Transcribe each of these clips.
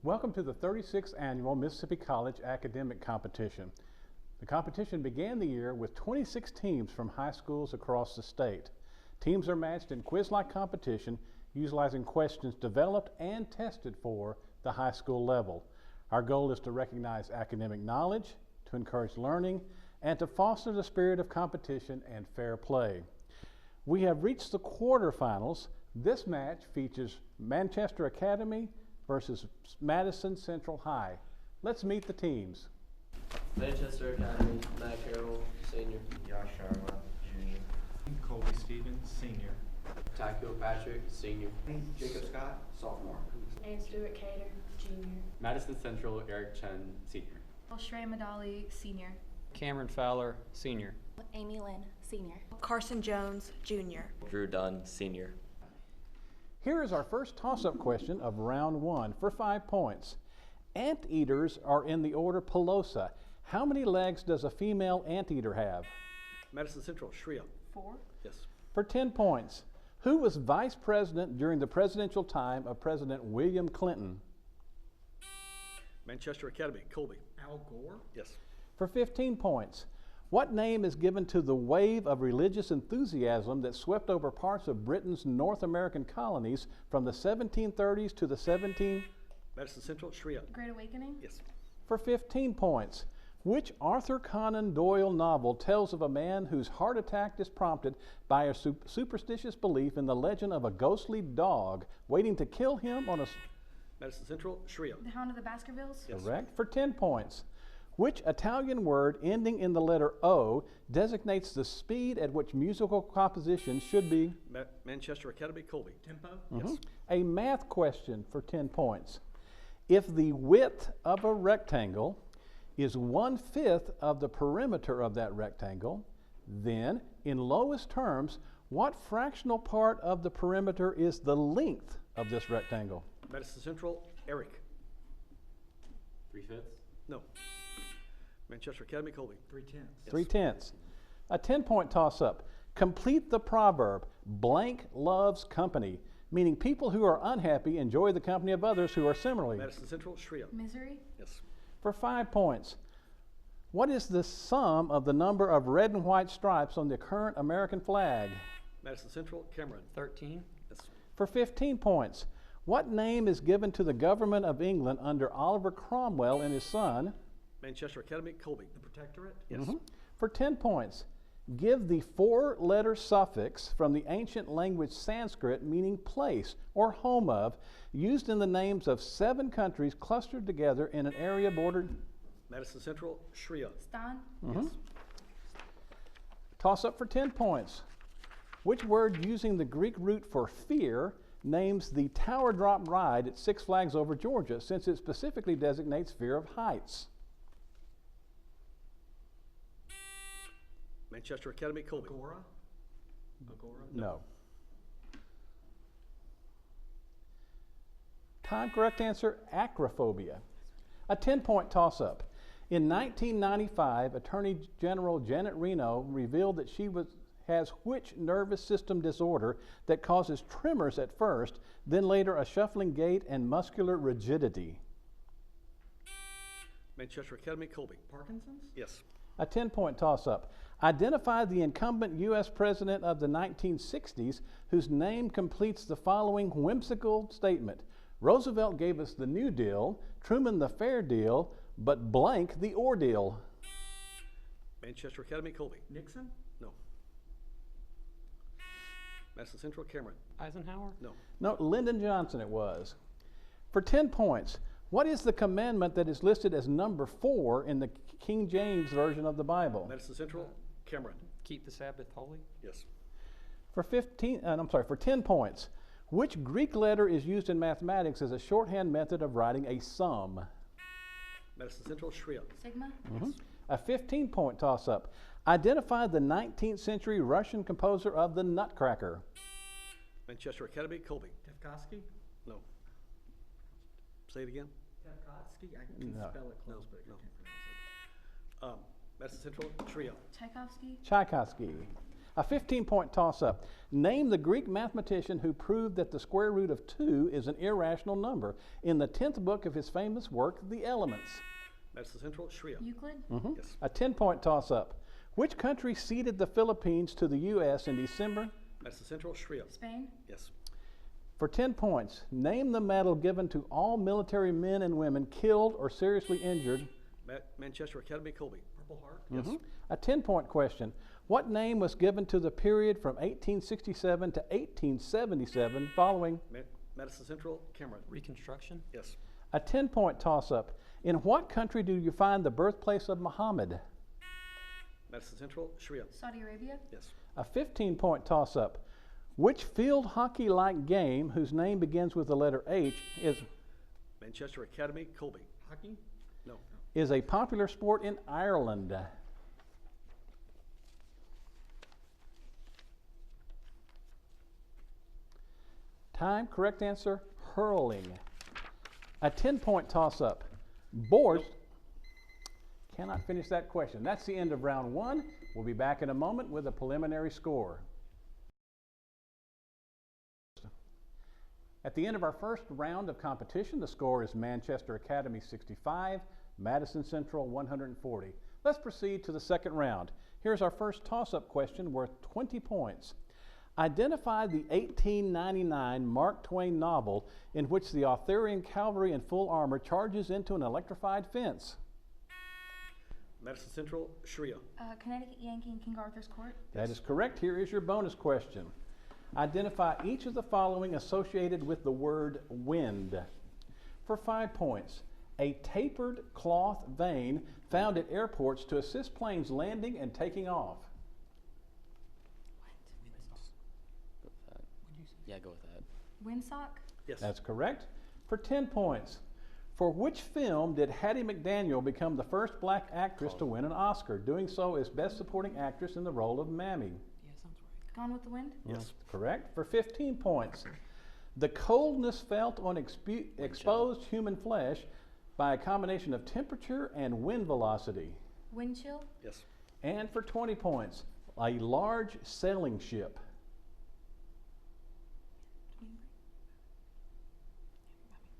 Welcome to the 36th Annual Mississippi College Academic Competition. The competition began the year with 26 teams from high schools across the state. Teams are matched in quiz-like competition utilizing questions developed and tested for the high school level. Our goal is to recognize academic knowledge, to encourage learning, and to foster the spirit of competition and fair play. We have reached the quarterfinals. This match features Manchester Academy versus Madison Central High. Let's meet the teams. Manchester Academy, Matt Carroll, Senior. Josh Sharma, Junior. Colby Stevens, Senior. Ty Kilpatrick, Senior. Jacob Scott, Sophomore. And Stuart Cater, Junior. Madison Central, Eric Chen, Senior. Shrey Madali, Senior. Cameron Fowler, Senior. Amy Lynn, Senior. Carson Jones, Junior. Drew Dunn, Senior. Here is our first toss-up question of round one for 5 points. Anteaters are in the order Pelosa. How many legs does a female anteater have? Madison Central, Shria. 4. Yes. For 10 points, who was vice president during the presidential time of President William Clinton? Manchester Academy, Colby. Al Gore. Yes. For 15 points, what name is given to the wave of religious enthusiasm that swept over parts of Britain's North American colonies from the 1730s to the Madison Central, Shria. Great Awakening. Yes. For 15 points, which Arthur Conan Doyle novel tells of a man whose heart attack is prompted by a superstitious belief in the legend of a ghostly dog waiting to kill him on a... Madison Central, Shria. The Hound of the Baskervilles. Yes. Correct. For 10 points, which Italian word ending in the letter O designates the speed at which musical compositions should be? Manchester Academy, Colby. Tempo. Yes. A math question for 10 points. If the width of a rectangle is 1/5 of the perimeter of that rectangle, then, in lowest terms, what fractional part of the perimeter is the length of this rectangle? Madison Central, Eric. 3/5. No. Manchester Academy, Colby. 3/10. Yes. 3/10. A 10-point toss-up. Complete the proverb, blank loves company, meaning people who are unhappy enjoy the company of others who are similarly. Madison Central, Shria. Misery. Yes. For 5 points, what is the sum of the number of red and white stripes on the current American flag? Madison Central, Cameron. 13. Yes. For 15 points, what name is given to the government of England under Oliver Cromwell and his son? Manchester Academy, Colby. The Protectorate. Yes. For 10 points, give the 4-letter suffix from the ancient language Sanskrit meaning place or home of, used in the names of 7 countries clustered together in an area bordered. Madison Central, Shria. Stan. Yes. Toss up for 10 points. Which word using the Greek root for fear names the tower drop ride at Six Flags Over Georgia, since it specifically designates fear of heights? Manchester Academy, Colby. Agora. Agora. No. Time correct answer, acrophobia. A 10-point toss-up. In 1995, Attorney General Janet Reno revealed that she has which nervous system disorder that causes tremors at first, then later a shuffling gait and muscular rigidity? Manchester Academy, Colby. Parkinson's. Yes. A 10-point toss-up. Identify the incumbent U.S. president of the 1960s whose name completes the following whimsical statement. Roosevelt gave us the New Deal, Truman the Fair Deal, but blank the ordeal. Manchester Academy, Colby. Nixon. No. Madison Central, Cameron. Eisenhower. No. No, Lyndon Johnson it was. For 10 points, what is the commandment that is listed as number 4 in the King James Version of the Bible? Madison Central, Cameron. Keep the Sabbath holy. Yes. For 10 points, which Greek letter is used in mathematics as a shorthand method of writing a sum? Madison Central, Shria. Sigma. A 15-point toss-up. Identify the 19th century Russian composer of the Nutcracker. Manchester Academy, Colby. Tchaikovsky. No. Say it again. Tchaikovsky. I can No. spell it close, but I No. can't pronounce it. Madison Central, Shria. Tchaikovsky. Tchaikovsky. A 15-point toss-up. Name the Greek mathematician who proved that the square root of 2 is an irrational number in the 10th book of his famous work, The Elements. Madison Central, Shria. Euclid. Yes. A 10-point toss-up. Which country ceded the Philippines to the U.S. in December? Madison Central, Shria. Spain. Yes. For 10 points, name the medal given to all military men and women killed or seriously injured. Manchester Academy, Colby. Purple Heart. Yes. A 10-point question. What name was given to the period from 1867 to 1877 following? Madison Central, Cameron. Reconstruction? Yes. A 10-point toss-up. In what country do you find the birthplace of Muhammad? Madison Central, Shria. Saudi Arabia. Yes. A 15-point toss-up. Which field hockey-like game whose name begins with the letter H Manchester Academy, Colby. Hockey. No. is a popular sport in Ireland? Time, correct answer, hurling. A 10-point toss-up. Boards. Cannot finish that question. That's the end of round 1. We'll be back in a moment with a preliminary score. At the end of our first round of competition, the score is Manchester Academy 65, Madison Central 140. Let's proceed to the second round. Here's our first toss-up question worth 20 points. Identify the 1899 Mark Twain novel in which the Arthurian cavalry in full armor charges into an electrified fence. Madison Central, Shria. Connecticut Yankee and King Arthur's Court. That is correct. Here is your bonus question. Identify each of the following associated with the word wind. For 5 points, a tapered cloth vane found at airports to assist planes landing and taking off. Yeah, go with that. Windsock. Yes. That's correct. For 10 points, for which film did Hattie McDaniel become the first black actress to win an Oscar, doing so as Best Supporting Actress in the role of Mammy? Yeah, sounds right. Gone with the Wind. Yes. Correct. For 15 points, the coldness felt on exposed human flesh by a combination of temperature and wind velocity. Wind chill. Yes. And for 20 points, a large sailing ship.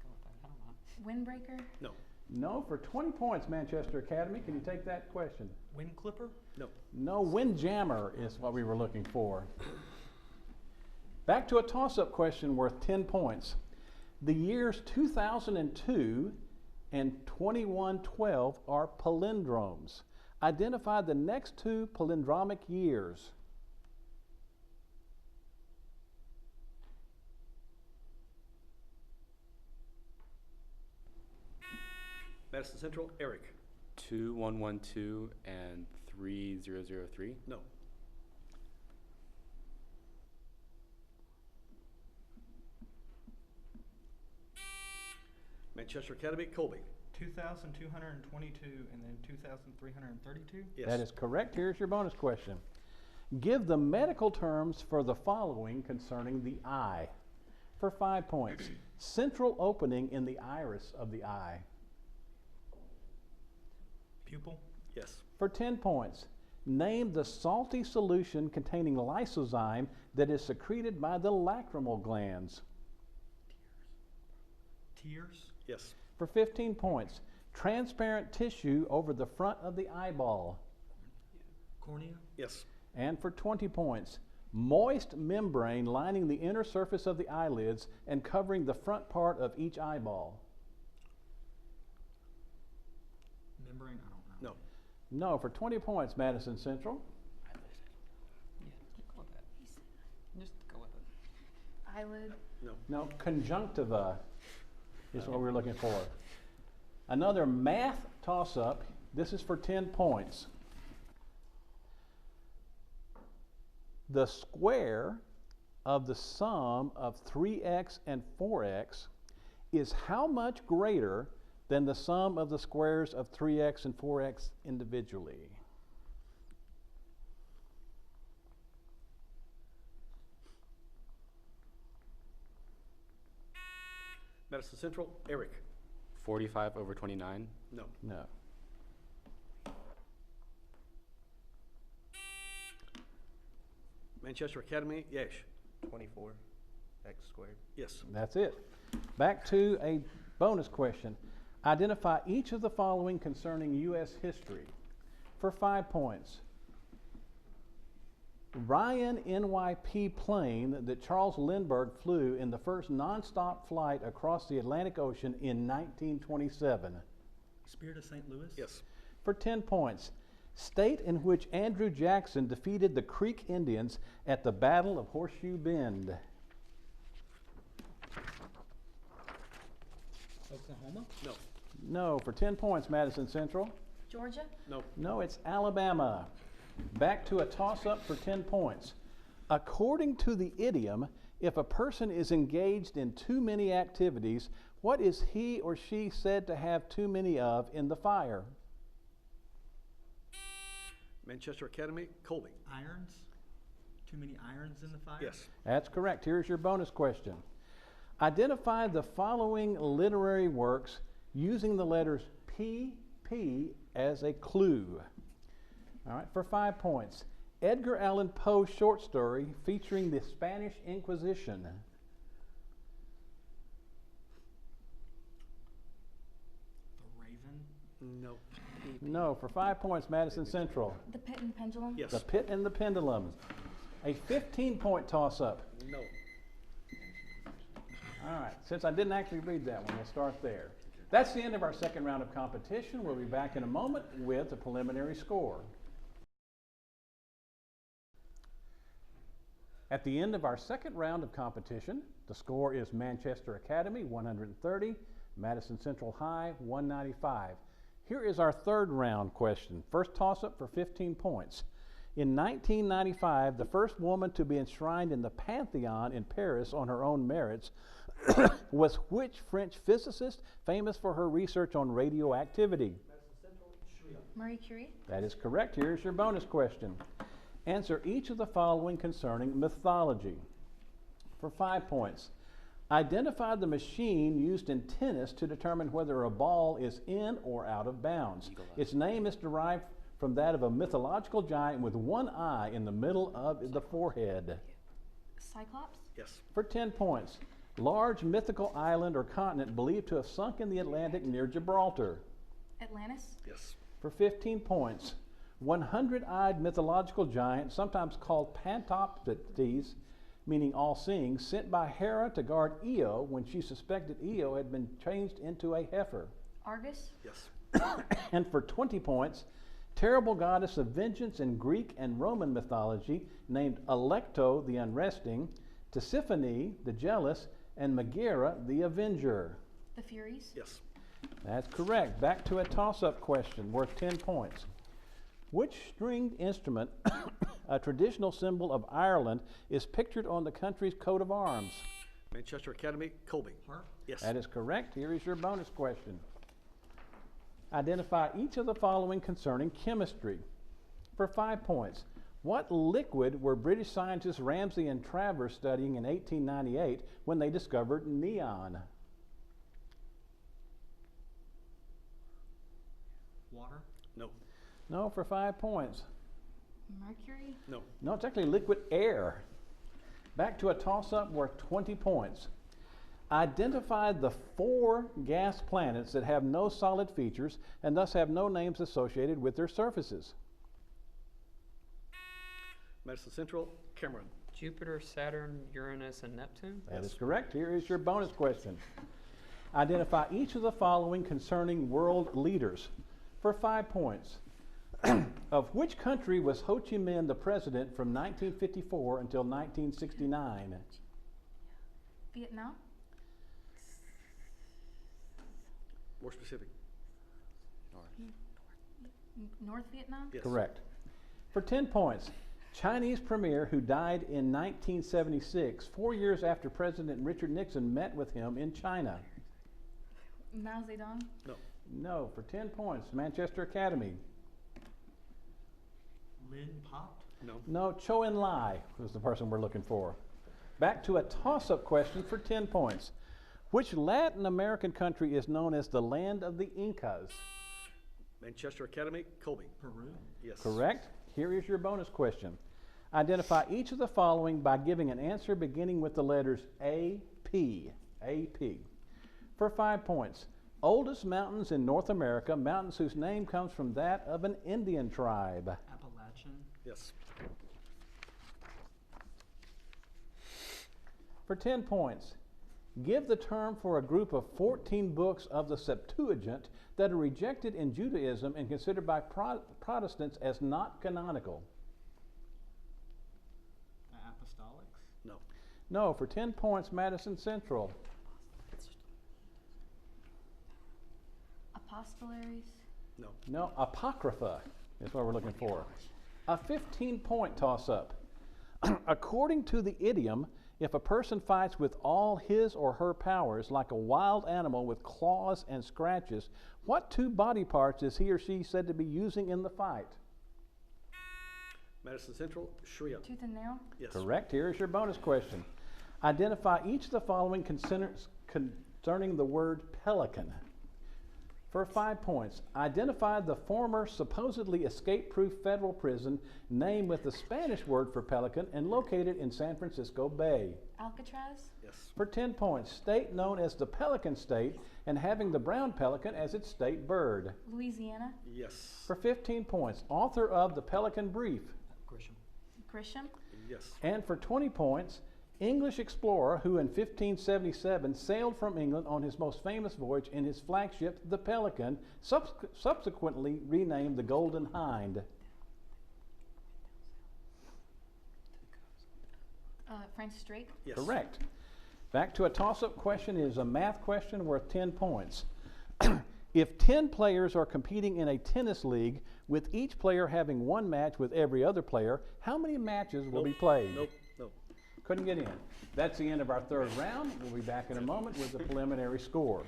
Go with that. I don't know. Windbreaker. No. No, for 20 points, Manchester Academy. Can you take that question? Wind Clipper. No. No, windjammer is what we were looking for. Back to a toss-up question worth 10 points. The years 2002 and 2112 are palindromes. Identify the next 2 palindromic years. Madison Central, Eric. 2112 and 3003. No. Manchester Academy, Colby. 2,222 and then 2,332. Yes. That is correct. Here's your bonus question. Give the medical terms for the following concerning the eye. For 5 points, central opening in the iris of the eye. Pupil. Yes. For 10 points, name the salty solution containing lysozyme that is secreted by the lacrimal glands. Tears. Yes. For 15 points, transparent tissue over the front of the eyeball. Cornea. Yes. And for 20 points, moist membrane lining the inner surface of the eyelids and covering the front part of each eyeball. Membrane. I don't know. No. No, for 20 points, Madison Central. Yeah, just go with that. Just go with it. Eyelid. No. No, conjunctiva is what we're looking for. Another math toss-up. This is for 10 points. The square of the sum of 3x and 4x is how much greater than the sum of the squares of 3x and 4x individually? Madison Central, Eric. 45 over 29. No. No. Manchester Academy, Yash. 24. X squared. Yes. That's it. Back to a bonus question. Identify each of the following concerning U.S. history. For 5 points. Ryan NYP plane that Charles Lindbergh flew in the first nonstop flight across the Atlantic Ocean in 1927. Spirit of St. Louis? Yes. For 10 points. State in which Andrew Jackson defeated the Creek Indians at the Battle of Horseshoe Bend. Oklahoma? No. No, for 10 points, Madison Central. Georgia? No. No, it's Alabama. Back to a toss-up for 10 points. According to the idiom, if a person is engaged in too many activities, what is he or she said to have too many of in the fire? Manchester Academy, Colby. Irons? Too many irons in the fire? Yes. That's correct. Here's your bonus question. Identify the following literary works using the letters P as a clue. All right, for 5 points. Edgar Allan Poe's short story featuring the Spanish Inquisition. The Raven? No. No, for 5 points, Madison Central. The Pit and Pendulum? Yes. The Pit and the Pendulum. A 15-point toss-up. No. All right, since I didn't actually read that one, we'll start there. That's the end of our second round of competition. We'll be back in a moment with the preliminary score. At the end of our second round of competition, the score is Manchester Academy 130, Madison Central High 195. Here is our third round question. First toss-up for 15 points. In 1995, the first woman to be enshrined in the Pantheon in Paris on her own merits was which French physicist famous for her research on radioactivity? Marie Curie? That is correct. Here's your bonus question. Answer each of the following concerning mythology. For 5 points. Identify the machine used in tennis to determine whether a ball is in or out of bounds. Its name is derived from that of a mythological giant with one eye in the middle of the forehead. Cyclops? Yes. For 10 points. Large mythical island or continent believed to have sunk in the Atlantic near Gibraltar. Atlantis? Yes. For 15 points. 100-eyed mythological giant, sometimes called Pantocrates, meaning all-seeing, sent by Hera to guard Io when she suspected Io had been changed into a heifer. Argus? Yes. And for 20 points, terrible goddess of vengeance in Greek and Roman mythology named Alecto the Unresting, Tisiphone the Jealous, and Megara the Avenger. The Furies? Yes. That's correct. Back to a toss-up question worth 10 points. Which stringed instrument, a traditional symbol of Ireland, is pictured on the country's coat of arms? Manchester Academy, Colby. Harp? Yes. That is correct. Here is your bonus question. Identify each of the following concerning chemistry. For 5 points. What liquid were British scientists Ramsay and Travers studying in 1898 when they discovered neon? Water? No. No, for 5 points. Mercury? No. No, it's actually liquid air. Back to a toss-up worth 20 points. Identify the 4 gas planets that have no solid features and thus have no names associated with their surfaces. Madison Central, Cameron. Jupiter, Saturn, Uranus, and Neptune? That is correct. Here is your bonus question. Identify each of the following concerning world leaders. For 5 points. Of which country was Ho Chi Minh the president from 1954 until 1969? Vietnam? More specific. North Vietnam? Yes. Correct. For 10 points. Chinese premier who died in 1976, 4 years after President Richard Nixon met with him in China. Mao Zedong? No. No, for 10 points. Manchester Academy. Lin Pop? No. No, Chou En-lai was the person we're looking for. Back to a toss-up question for 10 points. Which Latin American country is known as the land of the Incas? Manchester Academy, Colby. Peru? Yes. Correct. Here is your bonus question. Identify each of the following by giving an answer beginning with the letters A, P. A, P. For 5 points. Oldest mountains in North America, mountains whose name comes from that of an Indian tribe. Appalachian. Yes. For 10 points. Give the term for a group of 14 books of the Septuagint that are rejected in Judaism and considered by Protestants as not canonical. Apostolics. No. No, for 10 points, Madison Central. Apostolaries. No. No, Apocrypha is what we're looking for. A 15-point toss-up. According to the idiom, if a person fights with all his or her powers, like a wild animal with claws and scratches, what two body parts is he or she said to be using in the fight? Madison Central, Shria. Tooth and nail. Yes. Correct. Here is your bonus question. Identify each of the following concerning the word pelican. For 5 points, identify the former supposedly escape-proof federal prison named with the Spanish word for pelican and located in San Francisco Bay. Alcatraz. Yes. For 10 points, state known as the Pelican State and having the brown pelican as its state bird. Louisiana. Yes. For 15 points, author of the Pelican Brief. Grisham. Grisham. Yes. And for 20 points, English explorer who in 1577 sailed from England on his most famous voyage in his flagship, the Pelican, subsequently renamed the Golden Hind. Francis Drake. Yes. Correct. Back to a toss-up question is a math question worth 10 points. If 10 players are competing in a tennis league, with each player having one match with every other player, how many matches will be played? Nope. Nope. Couldn't get in. That's the end of our third round. We'll be back in a moment with the preliminary score.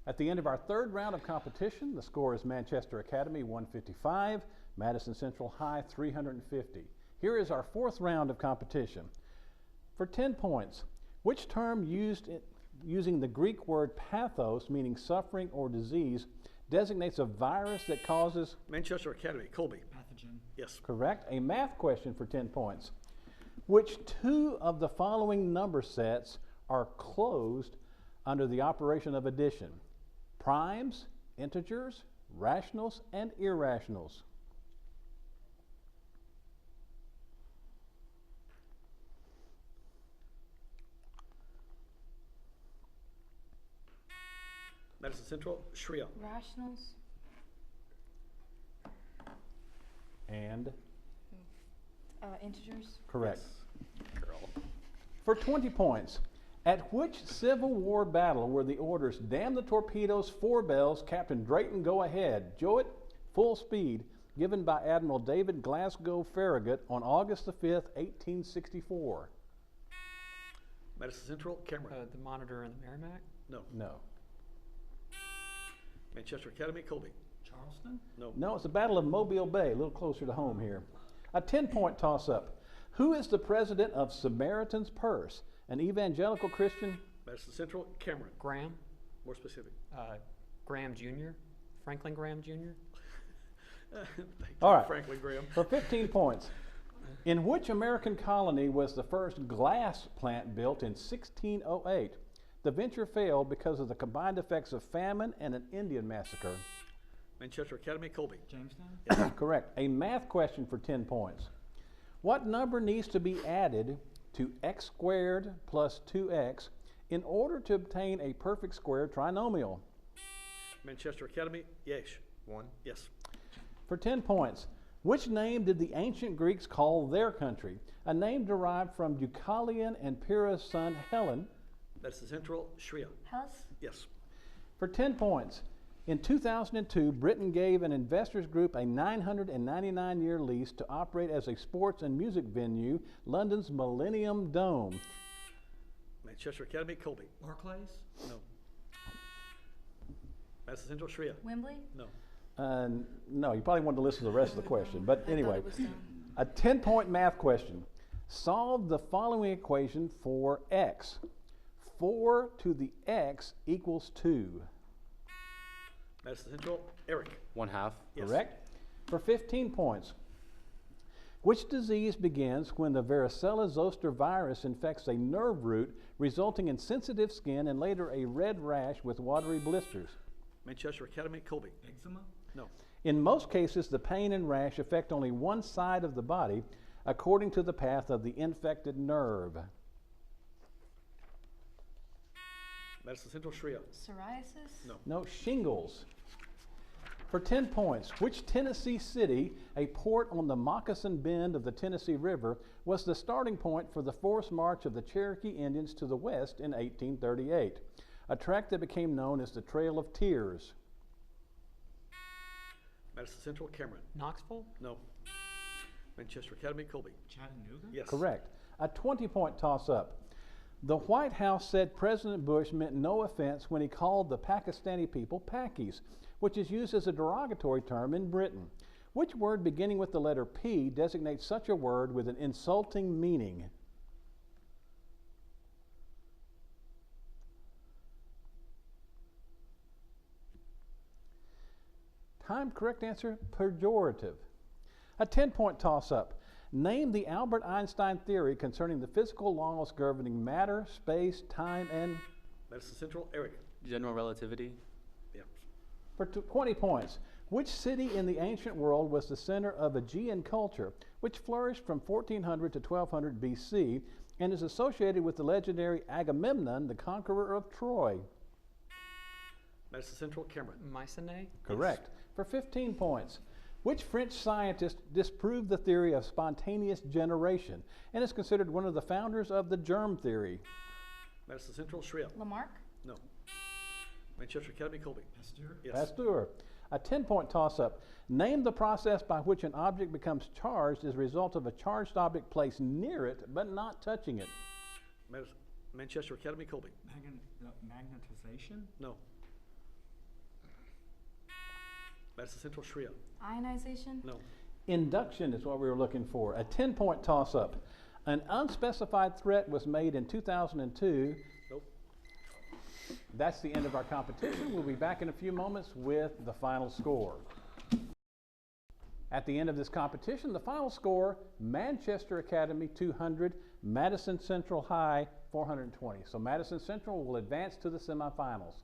At the end of our third round of competition, the score is Manchester Academy 155, Madison Central High 350. Here is our fourth round of competition. For 10 points, which term using the Greek word pathos, meaning suffering or disease, designates a virus that causes... Manchester Academy, Colby. Pathogen. Yes. Correct. A math question for 10 points. Which two of the following number sets are closed under the operation of addition? Primes, integers, rationals, and irrationals. Madison Central, Shria. Rationals. And Integers. correct. Yes. Girl. For 20 points, at which Civil War battle were the orders, damn the torpedoes, 4 bells, Captain Drayton go ahead, Jowett, full speed, given by Admiral David Glasgow Farragut on August the 5th, 1864? Madison Central, Cameron. The Monitor and the Merrimack. No. No. Manchester Academy, Colby. Charleston. No. No, it's the Battle of Mobile Bay, a little closer to home here. A 10-point toss-up. Who is the president of Samaritan's Purse? An evangelical Christian? Madison Central, Cameron. Graham. More specific. Graham Jr. Franklin Graham Jr. Thank you, All right. Franklin Graham. For 15 points. In which American colony was the first glass plant built in 1608? The venture failed because of the combined effects of famine and an Indian massacre. Manchester Academy, Colby. Jamestown. Correct. A math question for 10 points. What number needs to be added to x squared plus 2x in order to obtain a perfect square trinomial? Manchester Academy, Yesh. 1. Yes. For 10 points, which name did the ancient Greeks call their country? A name derived from Deucalion and Pyrrha's son Helen. Madison Central, Shria. Hellas. Yes. For 10 points, in 2002, Britain gave an investors group a 999-year lease to operate as a sports and music venue, London's Millennium Dome. Manchester Academy, Colby. Barclays. No. Madison Central, Shria. Wembley. No. No, you probably wanted to listen to the rest of the question, but anyway, a 10-point math question. Solve the following equation for x. 4 to the x equals 2. Madison Central, Eric. 1/2. Yes. Correct? For 15 points. Which disease begins when the varicella-zoster virus infects a nerve root, resulting in sensitive skin and later a red rash with watery blisters? Manchester Academy, Colby. Eczema? No. In most cases, the pain and rash affect only one side of the body, according to the path of the infected nerve. Madison Central, Shria. Psoriasis? No. No, shingles. For 10 points, which Tennessee city, a port on the Moccasin Bend of the Tennessee River, was the starting point for the forced march of the Cherokee Indians to the west in 1838, a track that became known as the Trail of Tears? Madison Central, Cameron. Knoxville? No. Manchester Academy, Colby. Chattanooga? Yes. Correct. A 20-point toss-up. The White House said President Bush meant no offense when he called the Pakistani people Pakis, which is used as a derogatory term in Britain. Which word beginning with the letter P designates such a word with an insulting meaning? Time, correct answer, pejorative. A 10-point toss-up. Name the Albert Einstein theory concerning the physical laws governing matter, space, time, and... Madison Central, Eric. General relativity. Yeah. For 20 points. Which city in the ancient world was the center of Aegean culture, which flourished from 1400 to 1200 BC and is associated with the legendary Agamemnon, the conqueror of Troy? Madison Central, Cameron. Mycenae? Correct. For 15 points. Which French scientist disproved the theory of spontaneous generation and is considered one of the founders of the germ theory? Madison Central, Shria. Lamarck? No. Manchester Academy, Colby. Pasteur? Yes. Pasteur. A 10-point toss-up. Name the process by which an object becomes charged as a result of a charged object placed near it but not touching it. Manchester Academy, Colby. Magnetization? No. Madison Central, Shria. Ionization? No. Induction is what we were looking for. A 10-point toss-up. An unspecified threat was made in 2002. Nope. That's the end of our competition. We'll be back in a few moments with the final score. At the end of this competition, the final score, Manchester Academy 200, Madison Central High 420. So Madison Central will advance to the semifinals.